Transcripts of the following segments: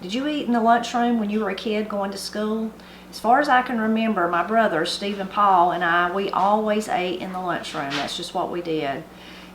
Did you eat in the lunchroom when you were a kid going to school? As far as I can remember, my brothers, Steve and Paul, and I, we always ate in the lunchroom. That's just what we did.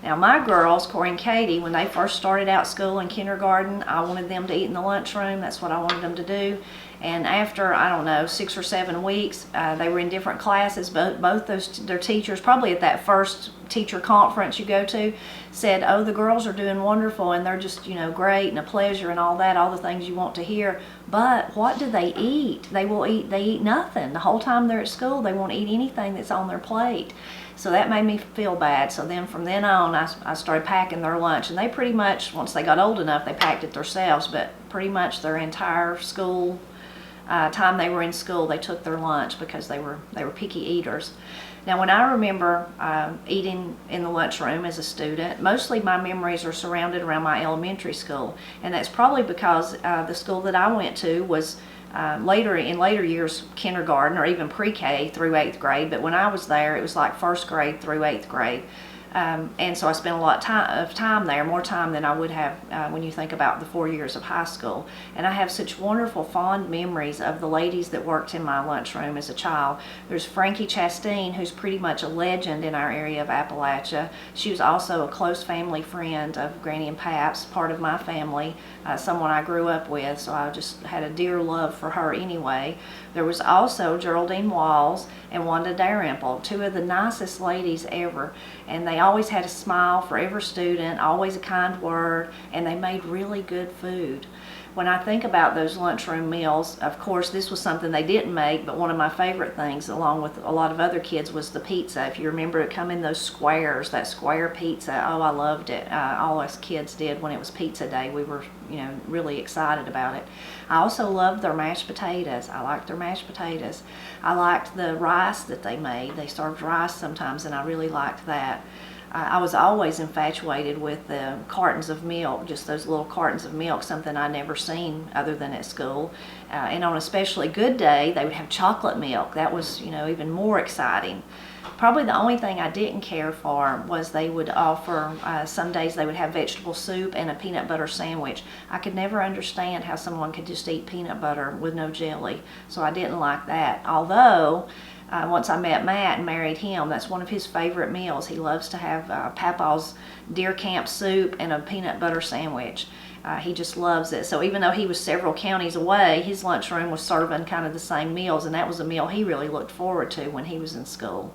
Now my girls, Corey and Katie, when they first started out school in kindergarten, I wanted them to eat in the lunchroom. That's what I wanted them to do. And after, I don't know, 6 or 7 weeks, they were in different classes. Both their teachers, probably at that first teacher conference you go to, said, oh, the girls are doing wonderful and they're just, you know, great and a pleasure and all that, all the things you want to hear. But what do they eat? They eat nothing. The whole time they're at school, they won't eat anything that's on their plate. So that made me feel bad. So then from then on, I started packing their lunch. And they pretty much, once they got old enough, they packed it themselves. But pretty much their entire school time they were in school, they took their lunch because they were picky eaters. Now when I remember eating in the lunchroom as a student, mostly my memories are surrounded around my elementary school. And that's probably because the school that I went to was in later years kindergarten or even pre-K through 8th grade, but when I was there it was like 1st grade through 8th grade. And so I spent a lot of time there, more time than I would have when you think about the 4 years of high school. And I have such wonderful, fond memories of the ladies that worked in my lunchroom as a child. There's Frankie Chastain, who's pretty much a legend in our area of Appalachia. She was also a close family friend of Granny and Pap's, part of my family, someone I grew up with, so I just had a dear love for her anyway. There was also Geraldine Walls and Wanda Dalrymple, two of the nicest ladies ever, and they always had a smile for every student, always a kind word, and they made really good food. When I think about those lunchroom meals, of course this was something they didn't make, but one of my favorite things, along with a lot of other kids, was the pizza. If you remember, it come in those squares, that square pizza. Oh, I loved it. All us kids did when it was pizza day. We were, you know, really excited about it. I also loved their mashed potatoes. I liked their mashed potatoes. I liked the rice that they made. They served rice sometimes, and I really liked that. I was always infatuated with the cartons of milk, just those little cartons of milk, something I'd never seen other than at school. And on a especially good day, they would have chocolate milk. That was, you know, even more exciting. Probably the only thing I didn't care for was they would offer, some days they would have vegetable soup and a peanut butter sandwich. I could never understand how someone could just eat peanut butter with no jelly, so I didn't like that. Although, once I met Matt and married him, that's one of his favorite meals. He loves to have Papa's deer camp soup and a peanut butter sandwich. He just loves it. So even though he was several counties away, his lunchroom was serving kind of the same meals, and that was a meal he really looked forward to when he was in school.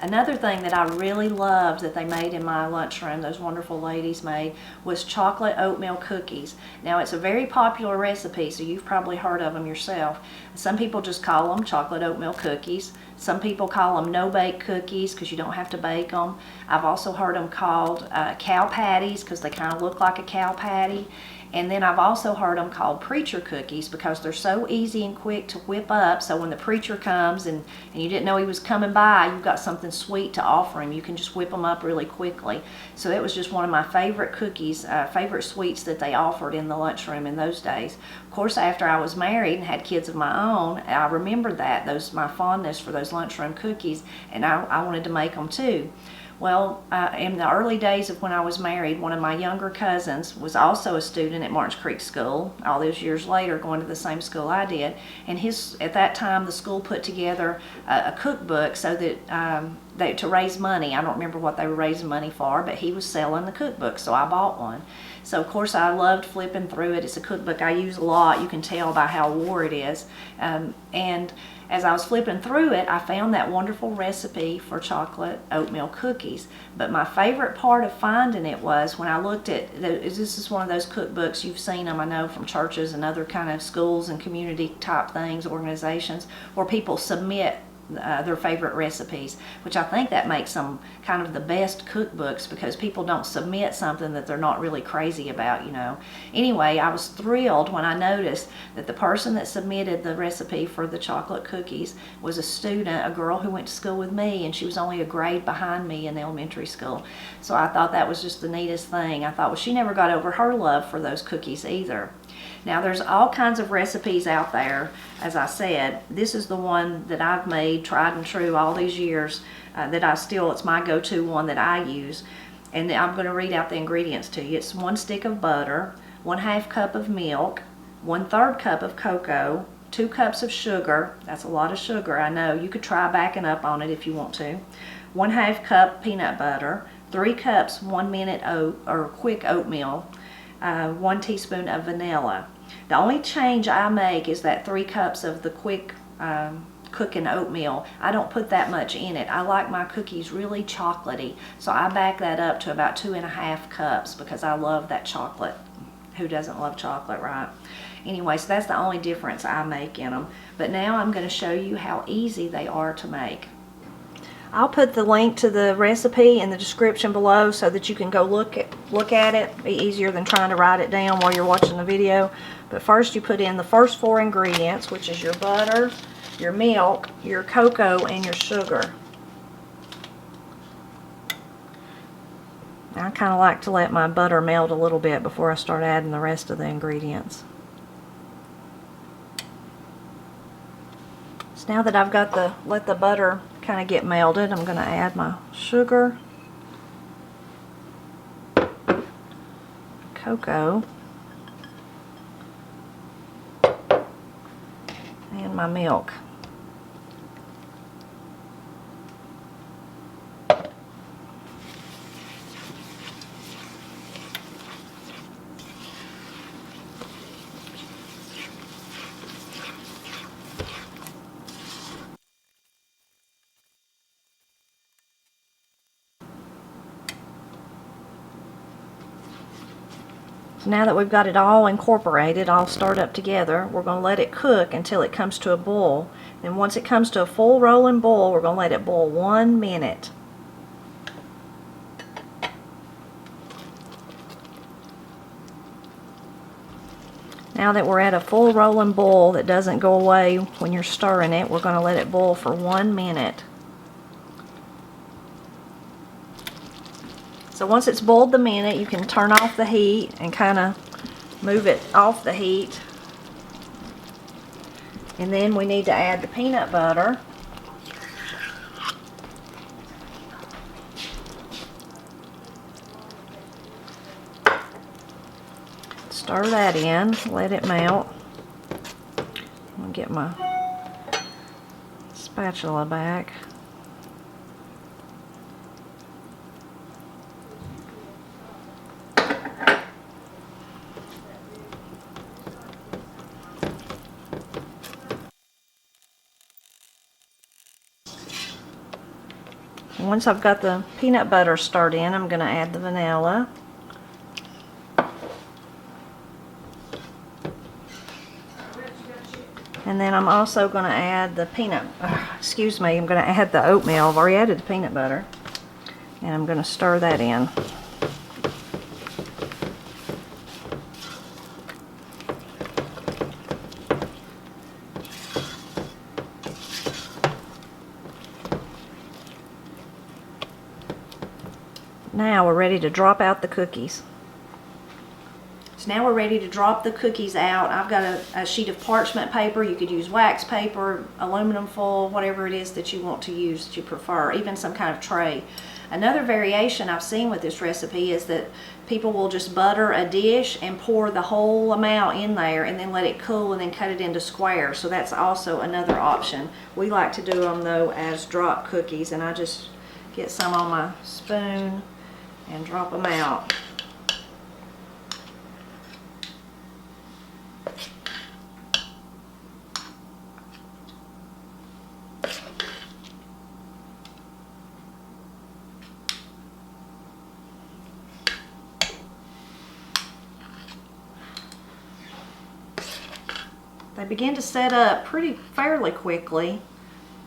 Another thing that I really loved that they made in my lunchroom, those wonderful ladies made, was chocolate oatmeal cookies. Now it's a very popular recipe, so you've probably heard of them yourself. Some people just call them chocolate oatmeal cookies. Some people call them no-bake cookies because you don't have to bake them. I've also heard them called cow patties because they kind of look like a cow patty. And then I've also heard them called preacher cookies because they're so easy and quick to whip up. So when the preacher comes and you didn't know he was coming by, you've got something sweet to offer him. You can just whip them up really quickly. So it was just one of my favorite cookies, favorite sweets that they offered in the lunchroom in those days. Of course, after I was married and had kids of my own, I remembered that, my fondness for those lunchroom cookies, and I wanted to make them too. Well, in the early days of when I was married, one of my younger cousins was also a student at March Creek School, all those years later going to the same school I did, and at that time the school put together a cookbook so that to raise money. I don't remember what they were raising money for, but he was selling the cookbook, so I bought one. So of course I loved flipping through it. It's a cookbook I use a lot. You can tell by how wore it is. And as I was flipping through it, I found that wonderful recipe for chocolate oatmeal cookies. But my favorite part of finding it was when I looked at, this is one of those cookbooks, you've seen them, I know, from churches and other kind of schools and community type things, organizations, where people submit their favorite recipes, which I think that makes them kind of the best cookbooks because people don't submit something that they're not really crazy about, you know. Anyway, I was thrilled when I noticed that the person that submitted the recipe for the chocolate cookies was a student, a girl who went to school with me, and she was only a grade behind me in elementary school. So I thought that was just the neatest thing. I thought, well, she never got over her love for those cookies either. Now there's all kinds of recipes out there. As I said, this is the one that I've made, tried and true all these years, it's my go-to one that I use. And I'm going to read out the ingredients to you. It's 1 stick of butter, 1/2 cup of milk, 1/3 cup of cocoa, 2 cups of sugar. That's a lot of sugar, I know. You could try backing up on it if you want to. 1/2 cup peanut butter, 3 cups 1-minute quick oatmeal, 1 teaspoon of vanilla. The only change I make is that 3 cups of the quick cooking oatmeal. I don't put that much in it. I like my cookies really chocolatey, so I back that up to about 2.5 cups because I love that chocolate. Who doesn't love chocolate, right? Anyway, so that's the only difference I make in them. But now I'm going to show you how easy they are to make. I'll put the link to the recipe in the description below so that you can go look at it. Be easier than trying to write it down while you're watching the video. But first you put in the first 4 ingredients, which is your butter, your milk, your cocoa, and your sugar. I kind of like to let my butter melt a little bit before I start adding the rest of the ingredients. So now that I've got let the butter kind of get melted, I'm going to add my sugar, cocoa, and my milk. So now that we've got it all incorporated, all stirred up together, we're going to let it cook until it comes to a boil. Then once it comes to a full rolling boil, we're going to let it boil 1 minute. Now that we're at a full rolling boil that doesn't go away when you're stirring it, we're going to let it boil for 1 minute. So once it's boiled the minute, you can turn off the heat and kind of move it off the heat. And then we need to add the peanut butter. Stir that in, let it melt. I'm going to get my spatula back. Once I've got the peanut butter stirred in, I'm going to add the vanilla. And then I'm also going to add the I'm going to add the oatmeal. I've already added the peanut butter. And I'm going to stir that in. Now we're ready to drop out the cookies. So now we're ready to drop the cookies out. I've got a sheet of parchment paper. You could use wax paper, aluminum foil, whatever it is that you want to use, that you prefer, even some kind of tray. Another variation I've seen with this recipe is that people will just butter a dish and pour the whole amount in there and then let it cool and then cut it into squares. So that's also another option. We like to do them though as drop cookies, and I just get some on my spoon and drop them out. They begin to set up fairly quickly,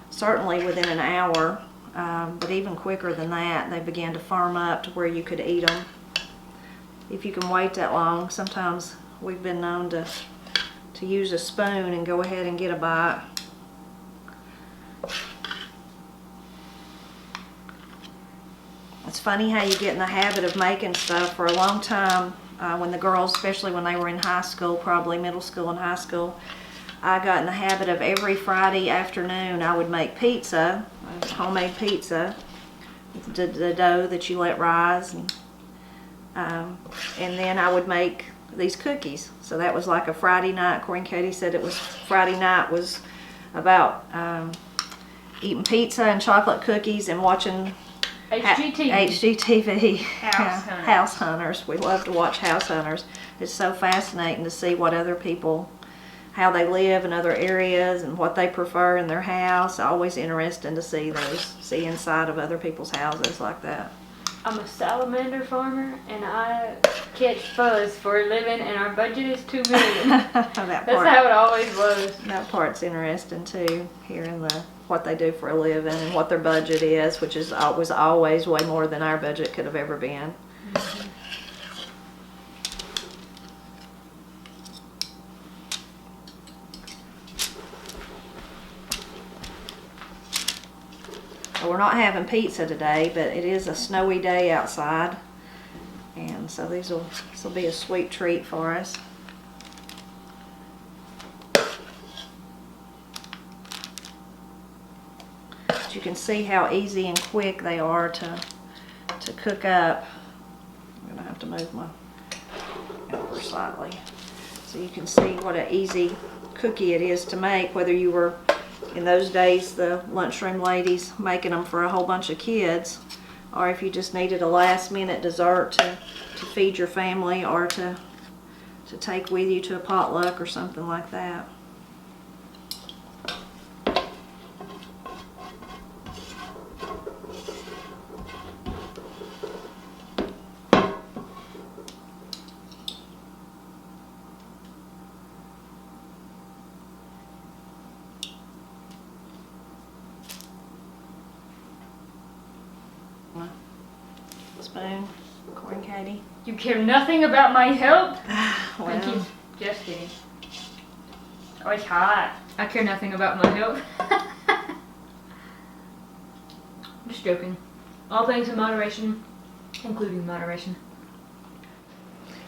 certainly within an hour, but even quicker than that. They begin to firm up to where you could eat them. If you can wait that long, sometimes we've been known to use a spoon and go ahead and get a bite. It's funny how you get in the habit of making stuff. For a long time, when the girls, especially when they were in high school, probably middle school and high school, I got in the habit of every Friday afternoon I would make pizza, homemade pizza, the dough that you let rise, and then I would make these cookies. So that was like a Friday night. Corey and Katie said it was Friday night was about eating pizza and chocolate cookies and watching HGTV. House Hunters. We love to watch House Hunters. It's so fascinating to see what other people, how they live in other areas and what they prefer in their house. Always interesting to see see inside of other people's houses like that. I'm a salamander farmer and I catch fuzz for a living and our budget is $2 million. That's how it always was. That part's interesting too, hearing what they do for a living and what their budget is, which was always way more than our budget could have ever been. Mm-hmm. We're not having pizza today, but it is a snowy day outside, and so this will be a sweet treat for us. But you can see how easy and quick they are to cook up. I'm gonna have to move my over slightly so you can see what an easy cookie it is to make, whether you were in those days, the lunchroom ladies making them for a whole bunch of kids, or if you just needed a last-minute dessert to feed your family or to take with you to a potluck or something like that. Spoon, Corey and Katie. You care nothing about my health? Well, Thank you. Just kidding. Oh, it's hot. I care nothing about my health. Just joking. All things in moderation, including moderation.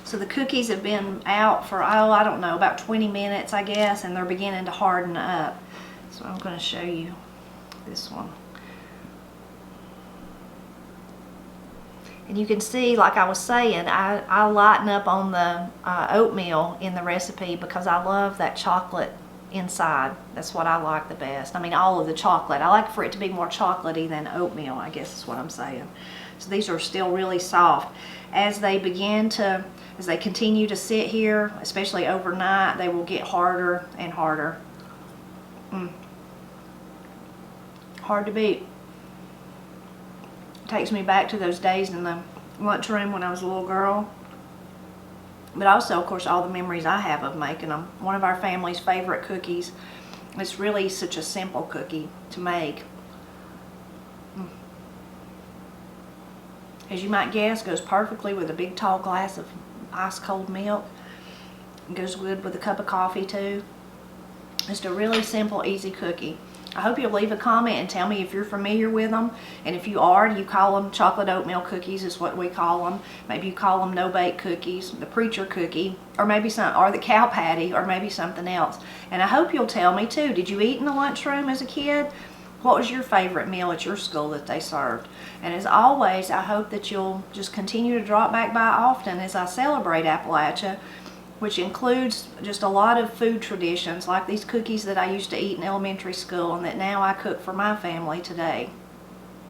so the cookies have been out for, I don't know, about 20 minutes, I guess, and they're beginning to harden up. So I'm going to show you this one. And you can see, like I was saying, I lighten up on the oatmeal in the recipe because I love that chocolate inside. That's what I like the best. I mean, all of the chocolate. I like for it to be more chocolatey than oatmeal, I guess is what I'm saying. So these are still really soft. As they continue to sit here, especially overnight, they will get harder and harder. Hard to beat. Takes me back to those days in the lunchroom when I was a little girl. But also, of course, all the memories I have of making them. One of our family's favorite cookies. It's really such a simple cookie to make. As you might guess, goes perfectly with a big tall glass of ice cold milk. It goes good with a cup of coffee too. Just a really simple, easy cookie. I hope you'll leave a comment and tell me if you're familiar with them. And if you are, do you call them chocolate oatmeal cookies is what we call them. Maybe you call them no-bake cookies, the preacher cookie, or maybe or the cow patty, or maybe something else. And I hope you'll tell me too, did you eat in the lunchroom as a kid? What was your favorite meal at your school that they served? And as always, I hope that you'll just continue to drop back by often as I celebrate Appalachia, which includes just a lot of food traditions like these cookies that I used to eat in elementary school and that now I cook for my family today.